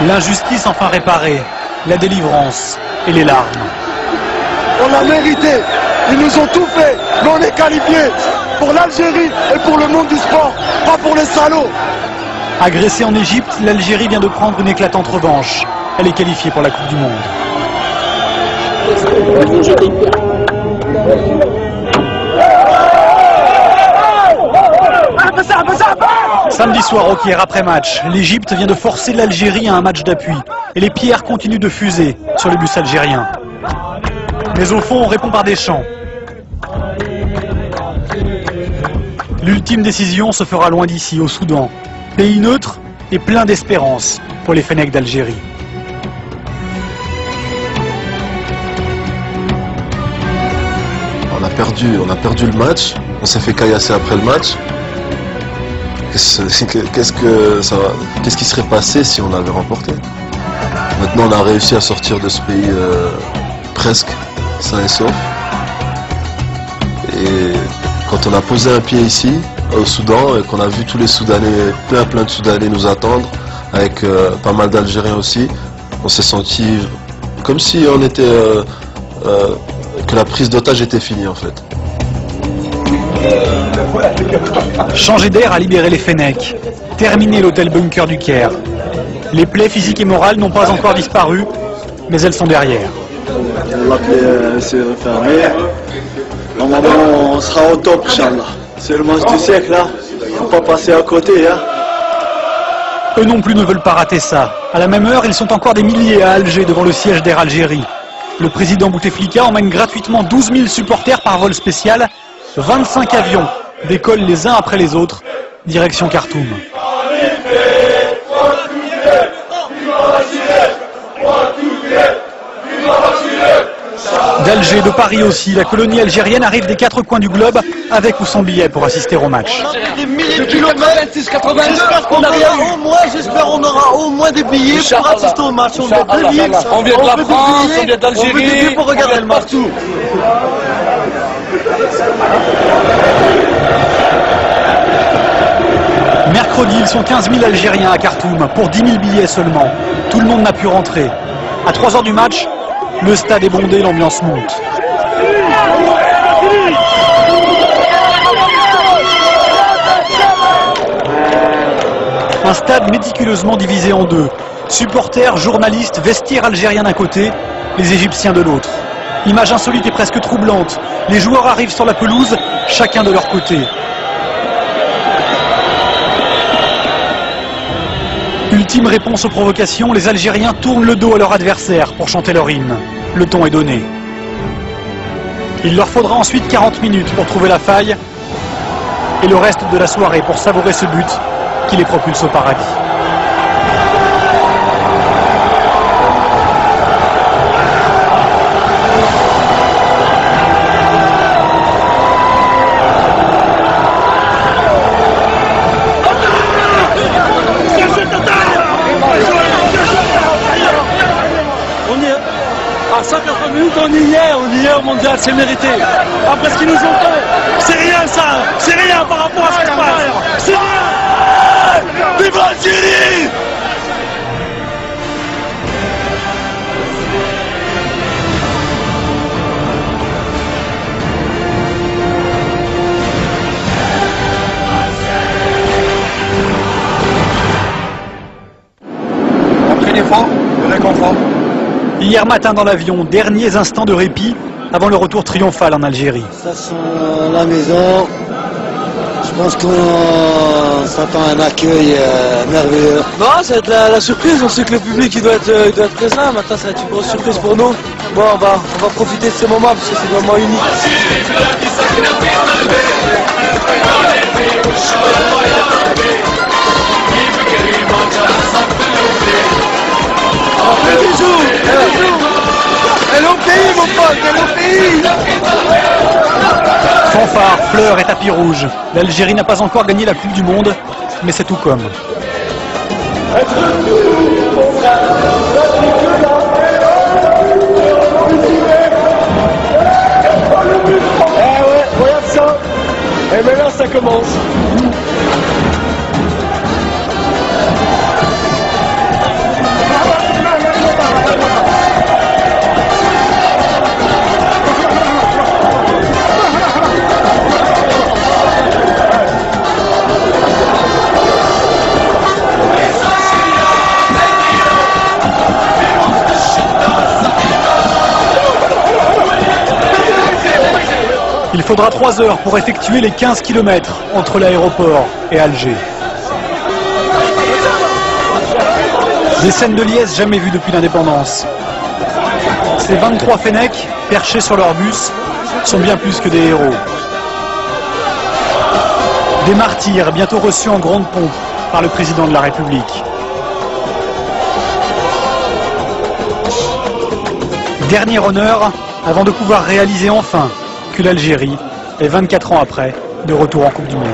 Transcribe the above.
L'injustice enfin réparée, la délivrance et les larmes. On l'a mérité, ils nous ont tout fait, mais on est qualifiés pour l'Algérie et pour le monde du sport, pas pour les salauds. Agressée en Égypte, l'Algérie vient de prendre une éclatante revanche. Elle est qualifiée pour la Coupe du Monde. Samedi soir au Caire, après match, l'Égypte vient de forcer l'Algérie à un match d'appui. Et les pierres continuent de fuser sur le bus algérien. Mais au fond, on répond par des chants. L'ultime décision se fera loin d'ici, au Soudan. Pays neutre et plein d'espérance pour les Fennecs d'Algérie. On a perdu le match, on s'est fait caillasser après le match. Qu'est-ce qui serait passé si on avait remporté? Maintenant on a réussi à sortir de ce pays presque sain et sauf. Et quand on a posé un pied ici, au Soudan, et qu'on a vu tous les Soudanais, plein de Soudanais nous attendre, avec pas mal d'Algériens aussi, on s'est senti comme si on était que la prise d'otage était finie en fait. Changer d'air a libéré les Fennecs. Terminer l'hôtel bunker du Caire. Les plaies physiques et morales n'ont pas encore disparu, mais elles sont derrière. La plaie s'est refermée. Normalement, on sera au top, Inch'Allah. C'est le match du siècle, là. Faut pas passer à côté, hein. Eux non plus ne veulent pas rater ça. À la même heure, ils sont encore des milliers à Alger devant le siège d'Air Algérie. Le président Bouteflika emmène gratuitement 12 000 supporters par vol spécial. 25 avions décollent les uns après les autres, direction Khartoum. D'Alger, de Paris aussi, la colonie algérienne arrive des quatre coins du globe, avec ou sans billet pour assister au match. Des milliers de kilomètres, j'espère qu'on aura au moins des billets pour assister au match. On vient de Lille, on vient de la France, on vient d'Algérie, on veut des billets pour regarder le match partout. Mercredi, ils sont 15 000 Algériens à Khartoum, pour 10 000 billets seulement. Tout le monde n'a pu rentrer. À 3 h du match, le stade est bondé, l'ambiance monte. Un stade méticuleusement divisé en deux. Supporters, journalistes, vestiaires algériens d'un côté, les Égyptiens de l'autre. Image insolite et presque troublante. Les joueurs arrivent sur la pelouse, chacun de leur côté. Ultime réponse aux provocations, les Algériens tournent le dos à leur adversaire pour chanter leur hymne. Le ton est donné. Il leur faudra ensuite 40 minutes pour trouver la faille et le reste de la soirée pour savourer ce but qui les propulse au paradis. À 180 minutes, on y est au mondial, c'est mérité. Après ce qu'ils nous ont fait, c'est rien ça, c'est rien par rapport à ce qui se passe. C'est rien. Vive l'Algérie! Entraînez fort, le réconfort. Hier matin dans l'avion, derniers instants de répit avant le retour triomphal en Algérie. Ça sent la maison. Je pense qu'on s'attend à un accueil merveilleux. Non, ça va être la surprise, on sait que le public il doit être présent, maintenant ça va être une grosse surprise pour nous. Bon, on va profiter de ces moments parce que c'est des moments uniques. Elle est au pays, mon pote, elle est au pays. Fanfare, fleurs et tapis rouges. L'Algérie n'a pas encore gagné la Coupe du Monde, mais c'est tout comme. Eh ouais, regarde ça. Et maintenant ça commence. Il faudra 3 heures pour effectuer les 15 km entre l'aéroport et Alger. Des scènes de liesse jamais vues depuis l'indépendance. Ces 23 Fennecs, perchés sur leur bus, sont bien plus que des héros. Des martyrs bientôt reçus en grande pompe par le président de la République. Dernier honneur avant de pouvoir réaliser enfin que l'Algérie est 24 ans après de retour en Coupe du Monde.